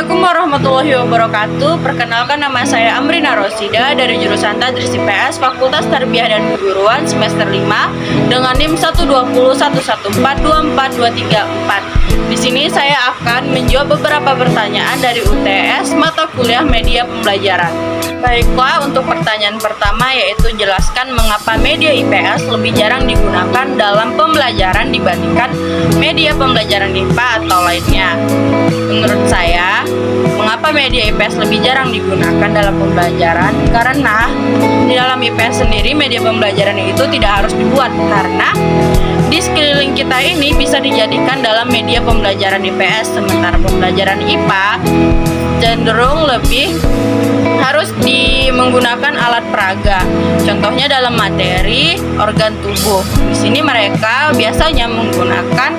Assalamualaikum warahmatullahi wabarakatuh. Perkenalkan, nama saya Amrina Rosida dari jurusan Tadris IPS Fakultas Tarbiyah dan Keguruan semester 5 dengan NIM 12011142423. Di sini saya akan menjawab beberapa pertanyaan dari UTS mata kuliah media pembelajaran. Baiklah, untuk pertanyaan pertama yaitu jelaskan mengapa media IPS lebih jarang digunakan dalam pembelajaran dibandingkan media pembelajaran IPA atau lainnya. Menurut saya, mengapa media IPS lebih jarang digunakan dalam pembelajaran? Karena di dalam IPS sendiri media pembelajaran itu tidak harus dibuat, karena di sekeliling kita ini bisa dijadikan dalam media pembelajaran IPS, sementara pembelajaran IPA cenderung lebih harus menggunakan alat peraga. Contohnya dalam materi organ tubuh. Di sini mereka biasanya menggunakan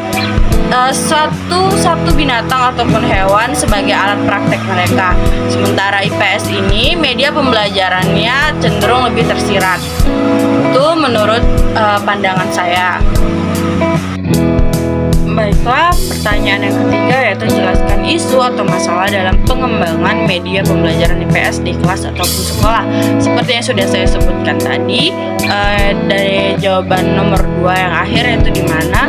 satu binatang ataupun hewan sebagai alat praktek mereka. Sementara IPS ini media pembelajarannya cenderung lebih tersirat. Itu menurut pandangan saya. Baiklah, pertanyaan yang ketiga yaitu jelaskan isu atau masalah dalam pengembangan media pembelajaran IPS di kelas ataupun sekolah. Seperti yang sudah saya sebutkan tadi, dari jawaban nomor 2 yang akhir, yaitu di mana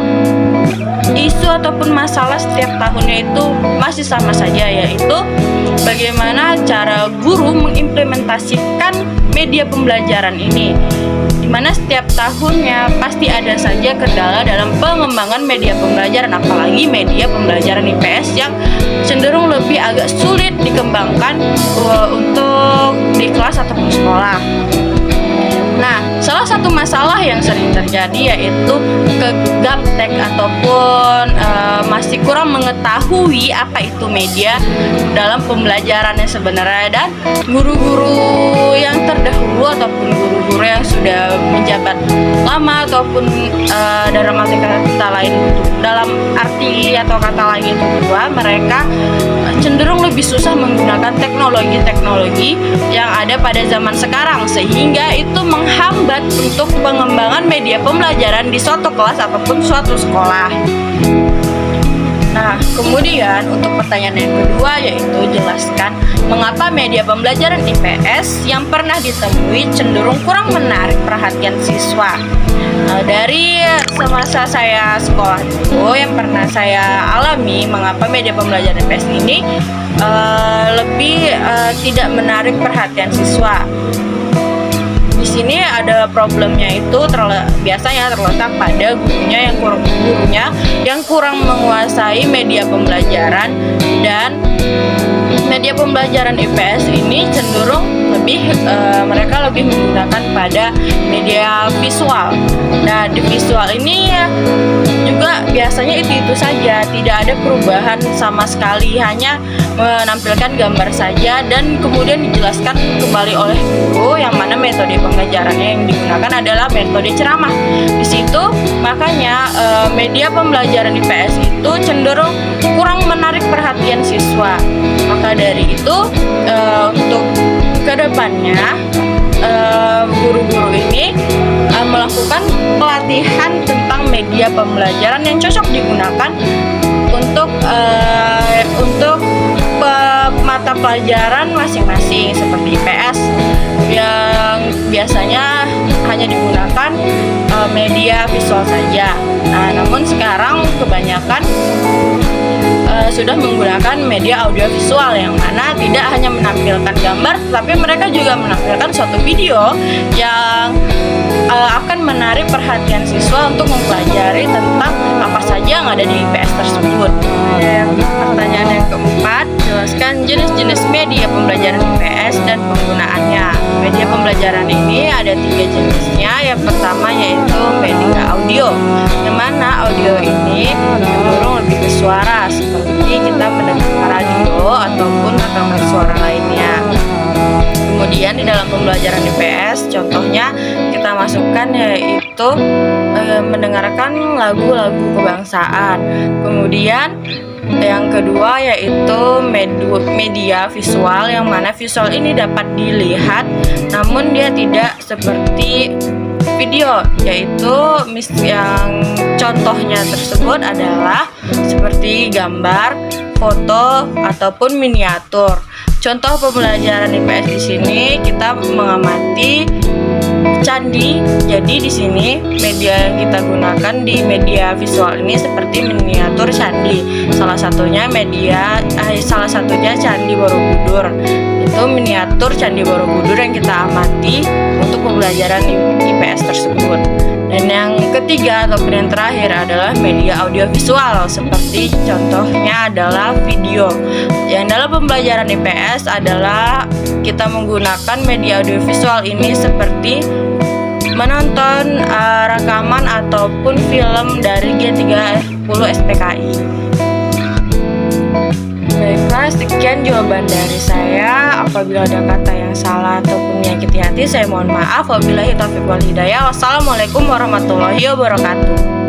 isu ataupun masalah setiap tahunnya itu masih sama saja, yaitu bagaimana cara guru mengimplementasikan media pembelajaran ini, di mana setiap tahunnya pasti ada saja kendala dalam pengembangan media pembelajaran, apalagi media pembelajaran IPS yang cenderung lebih agak sulit dikembangkan untuk di kelas ataupun sekolah. Nah, salah satu masalah yang sering terjadi yaitu gaptek ataupun masih kurang mengetahui apa itu media dalam pembelajarannya sebenarnya, dan guru-guru yang terdahulu ataupun guru-guru yang sudah menjabat lama ataupun dalam arti kata lain, dalam arti atau kata lain itu kedua, mereka cenderung lebih susah menggunakan teknologi-teknologi yang ada pada zaman sekarang, sehingga itu menghambat untuk pengembangan media pembelajaran di suatu kelas ataupun suatu sekolah. Nah, kemudian untuk pertanyaan yang kedua yaitu jelaskan mengapa media pembelajaran IPS yang pernah ditemui cenderung kurang menarik perhatian siswa. Dari semasa saya sekolah dulu, yang pernah saya alami mengapa media pembelajaran IPS ini lebih tidak menarik perhatian siswa. Di sini ada problemnya itu biasanya terletak pada gurunya yang kurang menguasai media pembelajaran, dan media pembelajaran IPS ini cenderung mereka lebih menggunakan pada media visual. Nah, di visual ini juga biasanya itu saja, tidak ada perubahan sama sekali, hanya menampilkan gambar saja dan kemudian dijelaskan kembali oleh guru, yang mana metode pembelajarannya yang digunakan adalah metode ceramah. Di situ makanya media pembelajaran IPS itu cenderung kurang menarik perhatian siswa. Maka dari itu untuk kedepannya guru-guru ini melakukan pelatihan tentang media pembelajaran yang cocok digunakan untuk mata pelajaran masing-masing, seperti IPS yang biasanya hanya digunakan media visual saja. Nah, namun sekarang kebanyakan sudah menggunakan media audiovisual, yang mana tidak hanya menampilkan gambar, tapi mereka juga menampilkan suatu video yang akan menarik perhatian siswa untuk mempelajari tentang apa saja yang ada di IPS tersebut. Pertanyaan yang keempat, jelaskan jenis-jenis media pembelajaran IPS dan penggunaannya. Media pembelajaran ini ada 3 jenisnya. Yang pertama yaitu media audio, yang mana audio ini cenderung lebih ke suara, seperti kita mendengar radio ataupun rekaman suara lainnya. Kemudian di dalam pembelajaran IPS, contohnya kita masukkan yaitu mendengarkan lagu-lagu kebangsaan. Kemudian yang kedua yaitu media visual, yang mana visual ini dapat dilihat namun dia tidak seperti video, yaitu yang contohnya tersebut adalah seperti gambar, foto ataupun miniatur. Contoh pembelajaran IPS di sini kita mengamati candi. Jadi di sini media yang kita gunakan di media visual ini seperti miniatur candi. Salah satunya Candi Borobudur. Itu miniatur Candi Borobudur yang kita amati untuk pembelajaran IPS tersebut. Dan yang ketiga ataupun yang terakhir adalah media audiovisual, seperti contohnya adalah video. Yang dalam pembelajaran IPS adalah kita menggunakan media audiovisual ini seperti menonton rekaman ataupun film dari G30 SPKI. Baiklah, sekian jawaban dari saya. Apabila ada kata yang salah ataupun menyakiti hati, saya mohon maaf. Wabillahi taufiq wal hidayah. Wassalamualaikum warahmatullahi wabarakatuh.